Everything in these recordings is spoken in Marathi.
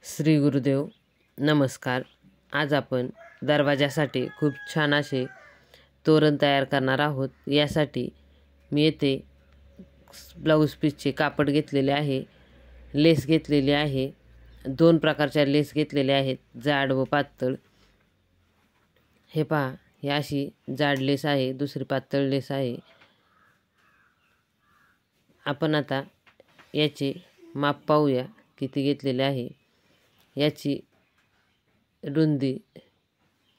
श्री गुरुदेव नमस्कार। आज आपण दरवाजासाठी खूप छान असे तोरण तयार करणार आहोत। यासाठी मी येथे ब्लाऊज पीसचे कापड घेतलेले आहे, लेस घेतलेली आहे, दोन प्रकारच्या लेस घेतलेल्या आहेत, जाड व पातळ। हे पहा, ही अशी जाड लेस आहे, दुसरी पातळ लेस आहे। आपण आता याचे माप पाहूया किती घेतलेले आहे। याची रुंदी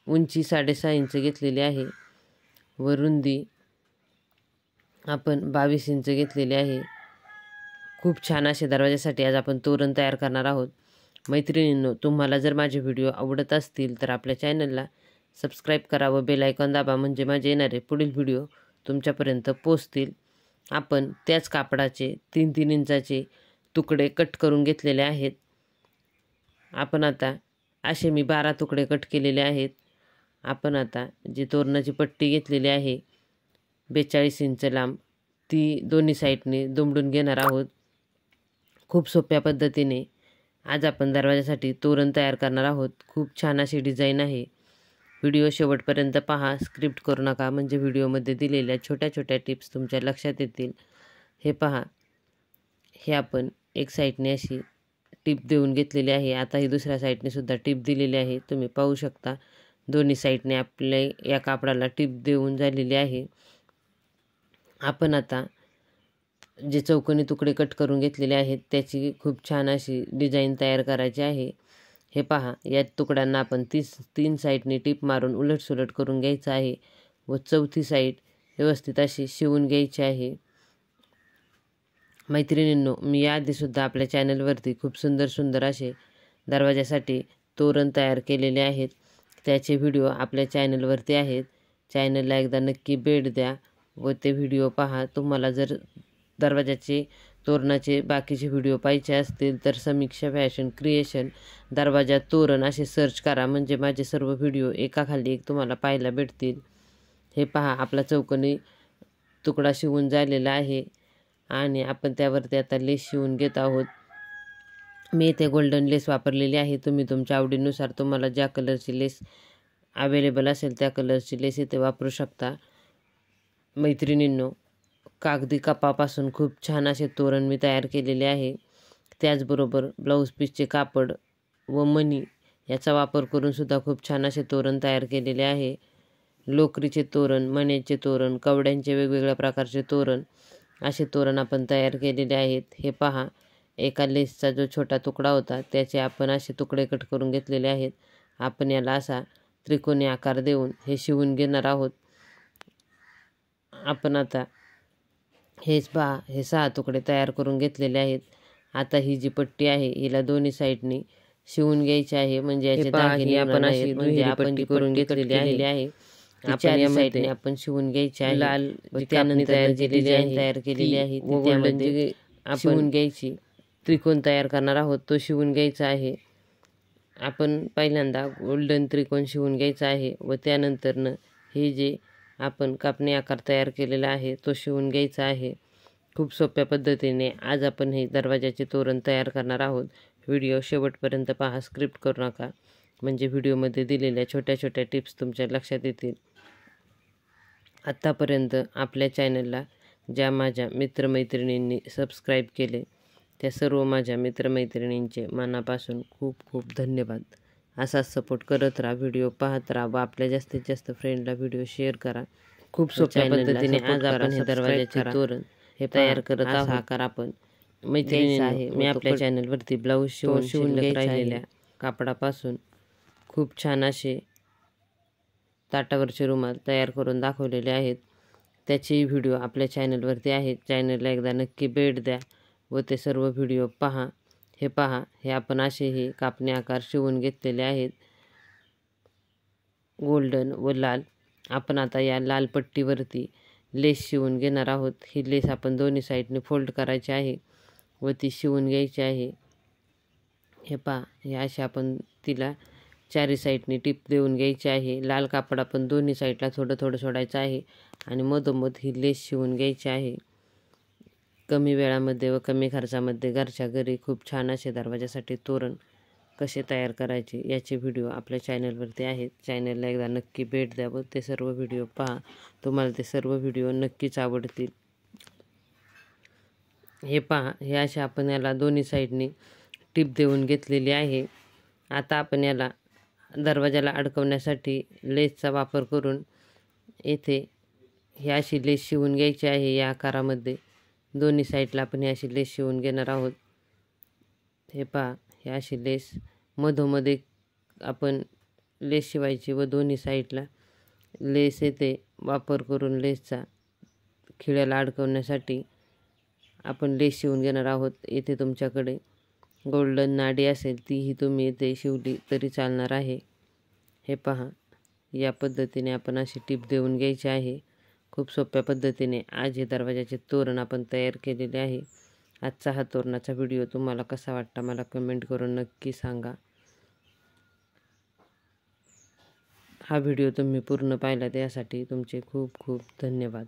उंची 6.5 इंच घेतलेली आहे व रुंदी आपण 22 इंच घेतलेली आहे। खूप छान असे दरवाजासाठी आज आपण तोरण तयार करणार आहोत। मैत्रिणींनो, तुम्हाला जर माझे व्हिडिओ आवडत असतील तर आपल्या चॅनलला सबस्क्राईब करा व बेल आयकॉन दाबा, म्हणजे माझे येणारे पुढील व्हिडिओ तुमच्यापर्यंत पोहोचतील। आपण त्याच कापडाचे 3-3 इंचाचे तुकडे कट करून घेतलेले आहेत। आपण आता असे मी 12 तुकडे कट केलेले आहेत। आपण आता जी तोरणाची पट्टी घेतलेली आहे 42 इंच लांब, ती दोन्ही साईडने दुमडून घेणार आहोत। खूप सोप्या पद्धतीने आज आपण दरवाजासाठी तोरण तयार करणार आहोत। खूप छान अशी डिझाईन आहे। व्हिडिओ शेवटपर्यंत पहा, स्क्रिप्ट करू नका, म्हणजे व्हिडिओमध्ये दिलेल्या छोट्या छोट्या टिप्स तुमच्या लक्षात येतील। हे पहा, हे आपण एक साईडने अशी टिप देऊन घेतलेली आहे। आता ही दुसऱ्या साईडने सुद्धा टिप दिलेली आहे, तुम्ही पाहू शकता। दोन्ही साईडने आपल्या या कापडाला टिप देऊन झालेली आहे। आपण आता जे चौकोनी तुकडे कट करून घेतलेले आहेत त्याची खूप छान अशी डिझाईन तयार करायची आहे। हे पहा, या तुकड्यांना आपण 3 साईडने टिप मारून उलटसुलट करून घ्यायचं आहे व चौथी साईड व्यवस्थित अशी शिवून घ्यायची आहे। मैत्रिणींनो, मी याआधीसुद्धा आपल्या चॅनलवरती खूप सुंदर सुंदर असे दरवाजासाठी तोरण तयार केलेले आहेत। त्याचे व्हिडिओ आपल्या चॅनलवरती आहेत। चॅनलला एकदा नक्की भेट द्या व ते व्हिडिओ पहा। तुम्हाला जर दरवाजाचे तोरणाचे बाकीचे व्हिडिओ पाहिजे असतील तर समीक्षा फॅशन क्रिएशन दरवाजा तोरण असे सर्च करा, म्हणजे माझे सर्व व्हिडिओ एकाखाली एक तुम्हाला पाहायला भेटतील। हे पहा, आपला चौकोनी तुकडा शिवून झालेला आहे आणि आपण त्यावरती आता लेस शिवून घेत आहोत। मी इथे गोल्डन लेस वापरलेली आहे। तुम्ही तुमच्या आवडीनुसार तुम्हाला ज्या कलरची लेस अवेलेबल असेल त्या कलरची लेस इथे वापरू शकता। मैत्रिणींनो, कागदी कपापासून खूप छान असे तोरण मी तयार केलेले आहे। त्याचबरोबर ब्लाऊज पीसचे कापड व मणी याचा वापर करून सुद्धा खूप छान असे तोरण तयार केलेले आहे। लोकरीचे तोरण, मण्याचे तोरण, कवड्यांचे वेगवेगळ्या प्रकारचे तोरण असे तोरण आपण तयार केलेले आहेत। हे पहा, एका लेसचा जो छोटा तुकडा होता त्याचे आपण असे तुकडे कट करून घेतलेले आहेत। आपण याला असा त्रिकोणी आकार देऊन हे शिवून घेणार आहोत। आपण आता हेच पहा, हे 6 तुकडे तयार करून घेतलेले आहेत। आता ही जी पट्टी आहे हिला दोन्ही साईडनी शिवून घ्यायची आहे, म्हणजे याचे दागिने आपण अशी म्हणजे आपण जी करून घेतलेली आहे आपण या साईडने आपण शिवून घ्यायची आहे। लाल त्यानंतर तयार केलेली आहे ती त्यामध्ये शिवून घ्यायची। त्रिकोण तयार करणार आहोत तो शिवून घ्यायचा आहे। आपण पहिल्यांदा गोल्डन त्रिकोण शिवून घ्यायचा आहे व त्यानंतरनं हे जे आपण कापणी आकार तयार केलेला आहे तो शिवून घ्यायचा आहे। खूप सोप्या पद्धतीने आज आपण हे दरवाजाचे तोरण तयार करणार आहोत। व्हिडिओ शेवटपर्यंत पहा, स्क्रिप्ट करू नका, म्हणजे व्हिडिओमध्ये दिलेल्या छोट्या छोट्या टिप्स तुमच्या लक्षात येतील। आत्तापर्यंत आपल्या चॅनलला ज्या माझ्या मित्रमैत्रिणींनी सबस्क्राईब केले त्या सर्व माझ्या मित्रमैत्रिणींचे मनापासून खूप खूप धन्यवाद। असाच सपोर्ट करत राहा, व्हिडिओ पाहत राहा व आपल्या जास्तीत जास्त फ्रेंडला व्हिडिओ शेअर करा। खूप सोप्या पद्धतीने आज आपण हे दरवाजाचे तोरण हे तयार करत आहोत। आकार आपण मैत्रिणींना आहे मी आपल्या चॅनलवरती ब्लाऊज शिवून राहिलेल्या कापडापासून खूप छान असे ताटावरचे रुमाल तयार करून दाखवलेले आहेत। त्याचे व्हिडिओ आपल्या चॅनलवरती आहेत। चॅनलला एकदा नक्की भेट द्या व ते सर्व व्हिडिओ पहा। हे पहा, हे आपण असे हे कापणी आकार शिवून घेतलेले आहेत, गोल्डन व लाल। आपण आता या लाल पट्टीवरती लेस शिवून घेणार आहोत। ही लेस आपण दोन्ही साईडने फोल्ड करायची आहे व ती शिवून घ्यायची आहे। हे पहा, हे असे आपण तिला चारी साईडने टिप देऊन घ्यायची आहे। लाल कापड आपण दोन्ही साईडला थोडं थोडं सोडायचं आहे आणि मधोमध ही लेस शिवून घ्यायची आहे। कमी वेळामध्ये व कमी खर्चामध्ये घरच्या घरी खूप छान असे दरवाजासाठी तोरण कसे तयार करायचे याचे व्हिडिओ आपल्या चॅनलवरती आहेत. चॅनलला एकदा नक्की भेट द्यावं, ते सर्व व्हिडिओ पहा, तुम्हाला ते सर्व व्हिडिओ नक्कीच आवडतील. हे पहा, हे असे आपण याला दोन्ही साईडनी टीप देऊन घेतलेली आहे. आता आपण याला दरवाजाला अडकवण्यासाठी लेसचा वापर करून येथे ही अशी लेस शिवून घ्यायची आहे. या आकारामध्ये दोन्ही साईडला आपण ही अशी लेस शिवून घेणार आहोत. हे पहा, ही अशी लेस मधोमध्ये आपण लेस शिवायची व दोन्ही साईडला लेस येथे वापर करून लेसचा खिळ्याला अडकवण्यासाठी आपण लेस शिवून घेणार आहोत. येथे तुमच्याकडे गोल्डन नाडी असेल तीही तुम्ही येथे शिवली तरी चालणार आहे. हे पहा, या पद्धतीने आपण अशी टीप देऊन घ्यायची आहे. खूप सोप्या पद्धतीने आज हे दरवाजाचे तोरण आपण तयार केलेले आहे. आजचा हा तोरणाचा व्हिडिओ तुम्हाला कसा वाटला मला कमेंट करून नक्की सांगा. हा व्हिडिओ तुम्ही पूर्ण पाहिला त्यासाठी तुमचे खूप खूप धन्यवाद.